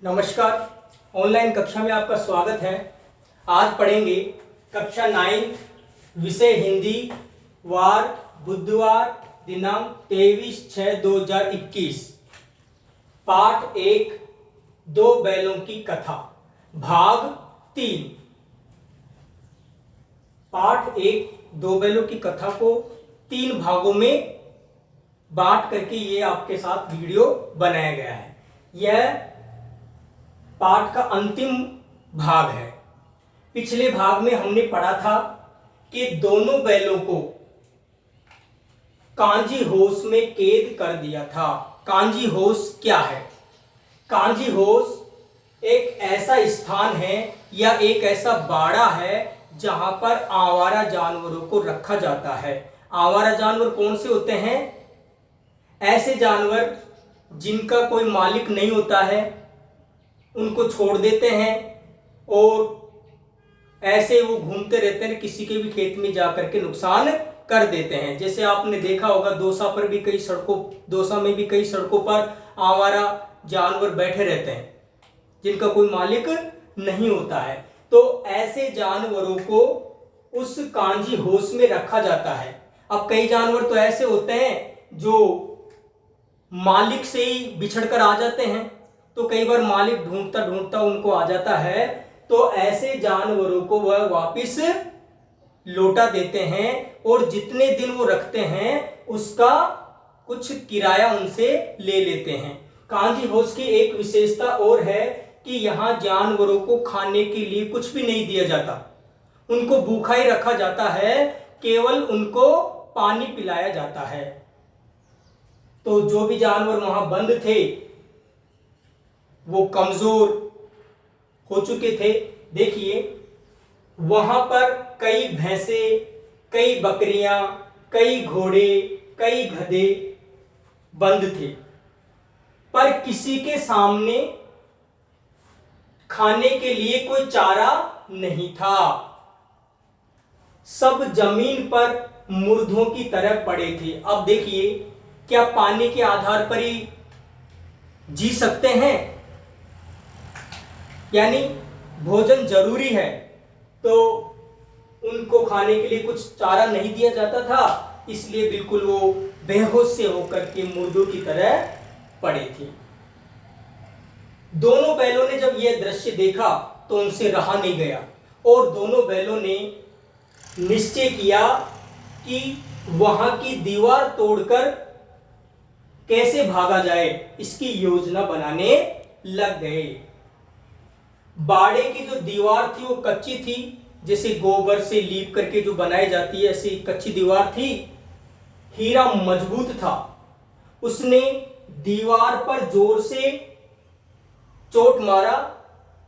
नमस्कार। ऑनलाइन कक्षा में आपका स्वागत है। आज पढ़ेंगे कक्षा 9 विषय हिंदी, वार बुधवार, दिनांक 23/6/2021, पाठ 1 दो बैलों की कथा, भाग 3। पाठ 1 दो बैलों की कथा को 3 भागों में बांट करके ये आपके साथ वीडियो बनाया गया है। यह पाठ का अंतिम भाग है। पिछले भाग में हमने पढ़ा था कि दोनों बैलों को कांजी होश में कैद कर दिया था। कांजी होश क्या है? कांजी होश एक ऐसा स्थान है या एक ऐसा बाड़ा है जहां पर आवारा जानवरों को रखा जाता है। आवारा जानवर कौन से होते हैं? ऐसे जानवर जिनका कोई मालिक नहीं होता है, उनको छोड़ देते हैं और ऐसे वो घूमते रहते हैं, किसी के भी खेत में जाकर के नुकसान कर देते हैं। जैसे आपने देखा होगा दौसा में भी कई सड़कों पर आवारा जानवर बैठे रहते हैं जिनका कोई मालिक नहीं होता है। तो ऐसे जानवरों को उस कांजी होश में रखा जाता है। अब कई जानवर तो ऐसे होते हैं जो मालिक से ही बिछड़ कर आ जाते हैं, तो कई बार मालिक ढूंढता ढूंढता उनको आ जाता है, तो ऐसे जानवरों को वह वापस लौटा देते हैं और जितने दिन वो रखते हैं उसका कुछ किराया उनसे ले लेते हैं। कांजी होश की एक विशेषता और है कि यहाँ जानवरों को खाने के लिए कुछ भी नहीं दिया जाता, उनको भूखा ही रखा जाता है, केवल उनको पानी पिलाया जाता है। तो जो भी जानवर वहां बंद थे वो कमजोर हो चुके थे। देखिए वहां पर कई भैंसे, कई बकरियां, कई घोड़े, कई गधे बंद थे, पर किसी के सामने खाने के लिए कोई चारा नहीं था। सब जमीन पर मुर्दों की तरह पड़े थे। अब देखिए, क्या पानी के आधार पर ही जी सकते हैं? यानी भोजन जरूरी है, तो उनको खाने के लिए कुछ चारा नहीं दिया जाता था, इसलिए बिल्कुल वो बेहोश से होकर के मुर्दों की तरह पड़े थे। दोनों बैलों ने जब यह दृश्य देखा तो उनसे रहा नहीं गया और दोनों बैलों ने निश्चय किया कि वहां की दीवार तोड़कर कैसे भागा जाए, इसकी योजना बनाने लग गए। बाड़े की जो दीवार थी वो कच्ची थी, जैसे गोबर से लीप करके जो बनाई जाती है ऐसी कच्ची दीवार थी। हीरा मजबूत था, उसने दीवार पर जोर से चोट मारा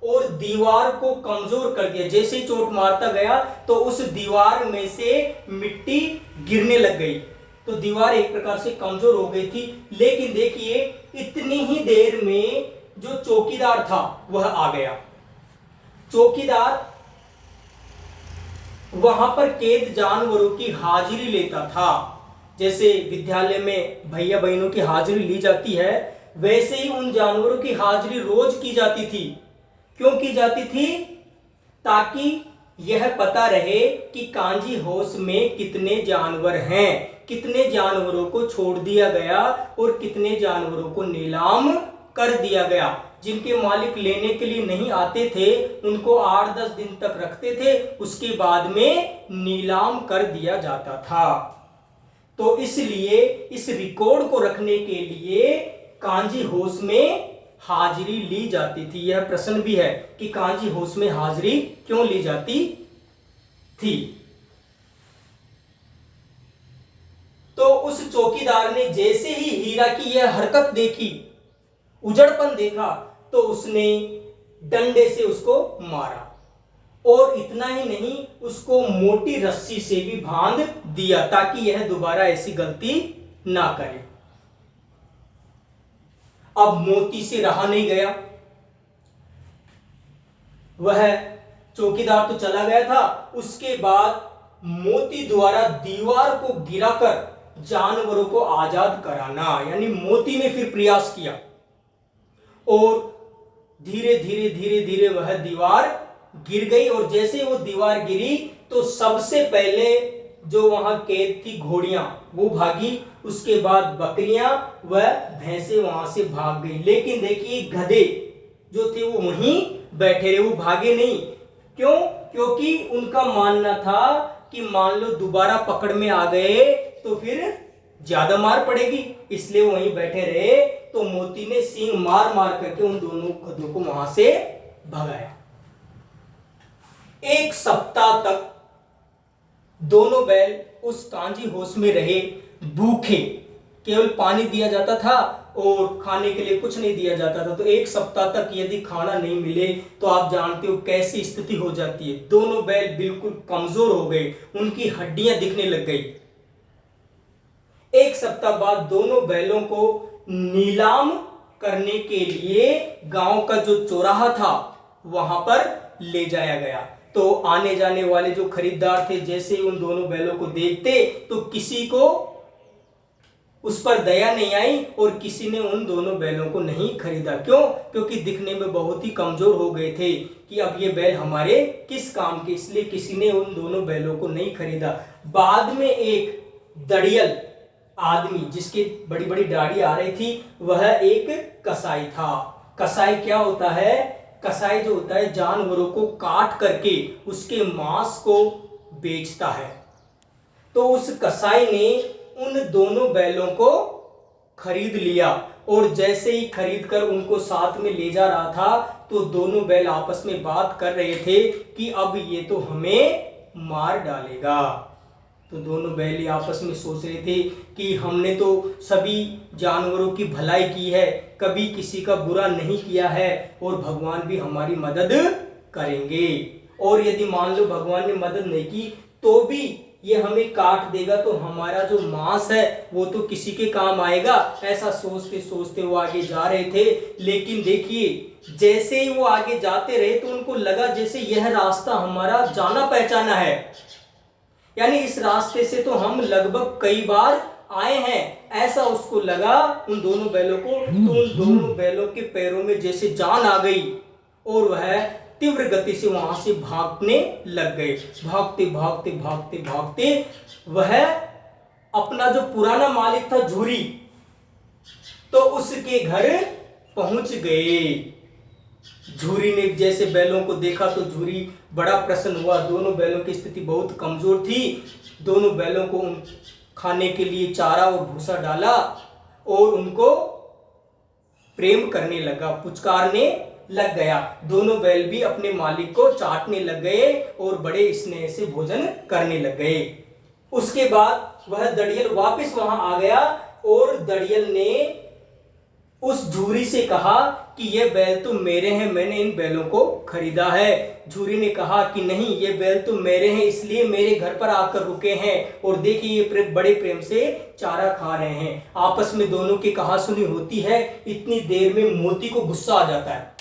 और दीवार को कमजोर कर दिया। जैसे ही चोट मारता गया तो उस दीवार में से मिट्टी गिरने लग गई, तो दीवार एक प्रकार से कमजोर हो गई थी। लेकिन देखिए इतनी ही देर में जो चौकीदार था वह आ गया। चौकीदार वहां पर कैद जानवरों की हाजिरी लेता था। जैसे विद्यालय में भैया बहनों की हाजिरी ली जाती है, वैसे ही उन जानवरों की हाजिरी रोज की जाती थी। क्यों की जाती थी? ताकि यह पता रहे कि कांजी होश में कितने जानवर हैं, कितने जानवरों को छोड़ दिया गया और कितने जानवरों को नीलाम कर दिया गया। जिनके मालिक लेने के लिए नहीं आते थे उनको 8-10 दिन तक रखते थे, उसके बाद में नीलाम कर दिया जाता था। तो इसलिए इस रिकॉर्ड को रखने के लिए कांजी होश में हाजिरी ली जाती थी। यह प्रश्न भी है कि कांजी होश में हाजिरी क्यों ली जाती थी। तो उस चौकीदार ने जैसे ही हीरा की यह हरकत देखी, उजड़पन देखा, तो उसने डंडे से उसको मारा और इतना ही नहीं, उसको मोटी रस्सी से भी बांध दिया ताकि यह दोबारा ऐसी गलती ना करे। अब मोती से रहा नहीं गया, वह चौकीदार तो चला गया था, उसके बाद मोती द्वारा दीवार को गिराकर जानवरों को आजाद कराना, यानी मोती ने फिर प्रयास किया और धीरे धीरे धीरे धीरे वह दीवार गिर गई और जैसे वो दीवार गिरी तो सबसे पहले जो वहां कैद थी घोड़ियां वो भागी, उसके बाद बकरियां व भैंसे वहां से भाग गई। लेकिन देखिए गधे जो थे वो वहीं बैठे रहे, वो भागे नहीं। क्यों? क्योंकि उनका मानना था कि मान लो दोबारा पकड़ में आ गए तो फिर ज्यादा मार पड़ेगी, इसलिए वहीं बैठे रहे। तो मोती ने सींग मार मार करके उन दोनों गधों को वहां से भगाया। एक सप्ताह तक दोनों बैल उस कांजी होश में रहे, भूखे, केवल पानी दिया जाता था और खाने के लिए कुछ नहीं दिया जाता था। तो एक सप्ताह तक यदि खाना नहीं मिले तो आप जानते हो कैसी स्थिति हो जाती है। दोनों बैल बिल्कुल कमजोर हो गए, उनकी हड्डियां दिखने लग गई। एक सप्ताह बाद दोनों बैलों को नीलाम करने के लिए गांव का जो चौराहा था वहां पर ले जाया गया। तो आने जाने वाले जो खरीदार थे जैसे ही उन दोनों बैलों को देखते तो किसी को उस पर दया नहीं आई और किसी ने उन दोनों बैलों को नहीं खरीदा। क्यों? क्योंकि दिखने में बहुत ही कमजोर हो गए थे कि अब ये बैल हमारे किस काम के, इसलिए किसी ने उन दोनों बैलों को नहीं खरीदा। बाद में एक दड़ियल आदमी जिसकी बड़ी बड़ी दाढ़ी आ रही थी वह एक कसाई था। कसाई क्या होता है? कसाई जो होता है जानवरों को काट करके उसके मांस को बेचता है। तो उस कसाई ने उन दोनों बैलों को खरीद लिया और जैसे ही खरीद कर उनको साथ में ले जा रहा था तो दोनों बैल आपस में बात कर रहे थे कि अब ये तो हमें मार डालेगा। तो दोनों बैल आपस में सोच रहे थे कि हमने तो सभी जानवरों की भलाई की है, कभी किसी का बुरा नहीं किया है और भगवान भी हमारी मदद करेंगे। और यदि मान लो भगवान ने मदद नहीं की तो भी ये हमें काट देगा तो हमारा जो मांस है वो तो किसी के काम आएगा। ऐसा सोचते सोचते वो आगे जा रहे थे। लेकिन देखिए जैसे ही वो आगे जाते रहे तो उनको लगा जैसे यह रास्ता हमारा जाना पहचाना है, यानी इस रास्ते से तो हम लगभग कई बार आए हैं, ऐसा उसको लगा उन दोनों बैलों को। तो उन दोनों बैलों के पैरों में जैसे जान आ गई और वह तीव्र गति से वहां से भागने लग गए। भागते भागते भागते भागते वह अपना जो पुराना मालिक था झूरी, तो उसके घर पहुंच गए। झूरी ने जैसे बैलों को देखा तो झूरी बड़ा प्रसन्न हुआ। दोनों बैलों की स्थिति बहुत कमजोर थी। दोनों बैलों को खाने के लिए चारा और भूसा डाला और उनको प्रेम करने लगा, पुचकारने लग गया। दोनों बैल भी अपने मालिक को चाटने लग गए और बड़े स्नेह से भोजन करने लग गए। उसके बाद वह दड़ियल वापस वहां आ गया और दड़ियल ने उस झूरी से कहा कि ये बैल तो मेरे हैं, मैंने इन बैलों को खरीदा है। झूरी ने कहा कि नहीं, ये बैल तो मेरे हैं, इसलिए मेरे घर पर आकर रुके हैं और देखिए ये बड़े प्रेम से चारा खा रहे हैं। आपस में दोनों की कहासुनी होती है। इतनी देर में मोती को गुस्सा आ जाता है,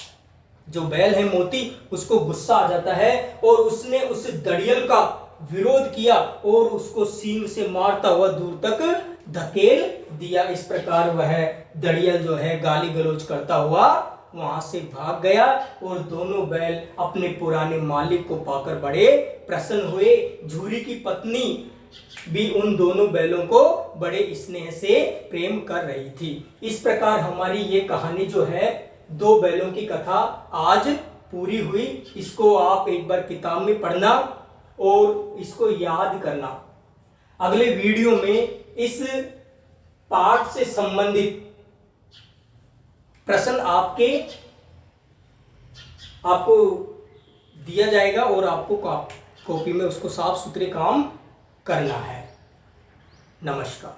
जो बैल है मोती, उसको गुस्सा आ जाता है और उसने उस दड़ियल का विरोध किया और उसको सींग से मारता हुआ दूर तक धकेल दिया। इस प्रकार वह दड़ियल जो है गाली गलौज करता हुआ वहां से भाग गया और दोनों बैल अपने पुराने मालिक को पाकर बड़े प्रसन्न हुए। झूरी की पत्नी भी उन दोनों बैलों को बड़े स्नेह से प्रेम कर रही थी। इस प्रकार हमारी ये कहानी जो है, दो बैलों की कथा, आज पूरी हुई। इसको आप एक बार किताब में पढ़ना और इसको याद करना। अगले वीडियो में इस पाठ से संबंधित प्रश्न आपको दिया जाएगा और आपको कॉपी में उसको साफ सुथरे काम करना है। नमस्कार।